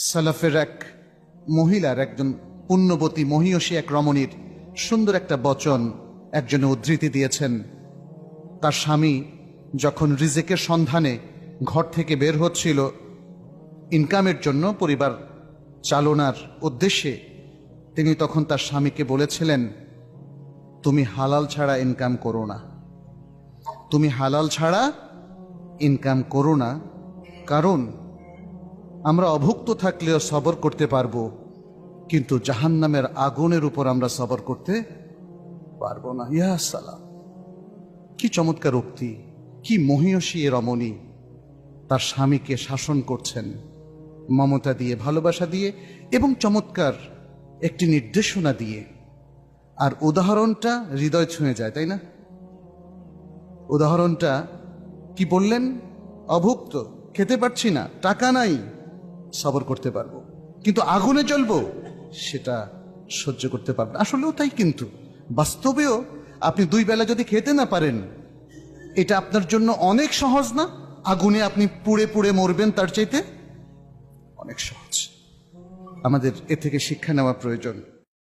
সালাফের এক মহিলার, একজন পুণ্যবতী মহিয়সী এক রমণীর সুন্দর একটা বচন একজনে উদ্ধৃতি দিয়েছেন। তার স্বামী যখন রিজেকের সন্ধানে ঘর থেকে বের হচ্ছিল ইনকামের জন্য, পরিবার চালনার উদ্দেশ্যে, তিনি তখন তার স্বামীকে বলেছিলেন, তুমি হালাল ছাড়া ইনকাম করো না, তুমি হালাল ছাড়া ইনকাম করো না, কারণ আমরা অভুক্ত থাকলেও সবর করতে পারবো, কিন্তু জাহান্নামের আগুনের উপর আমরা সবর করতে পারবো না। ইয়া সালাম, কি চমৎকার উক্তি, কি মহিয়সী এ রমণী তার স্বামীকে শাসন করছেন মমতা দিয়ে, ভালোবাসা দিয়ে এবং চমৎকার একটি নির্দেশনা দিয়ে। আর উদাহরণটা হৃদয় ছুঁয়ে যায়, তাই না? উদাহরণটা কি বললেন? অভুক্ত, খেতে পারছি না, টাকা নাই, সবর করতে পারবো, কিন্তু আগুনে জ্বলবো সেটা সহ্য করতে পারবো। আসলেও তাই, কিন্তু বাস্তবেও আপনি দুই বেলা যদি খেতে না পারেন, এটা আপনার জন্য অনেক সহজ না? আগুনে আপনি পুড়ে পুড়ে মরবেন, তার চাইতে অনেক সহজ। আমাদের এ থেকে শিক্ষা নেওয়া প্রয়োজন।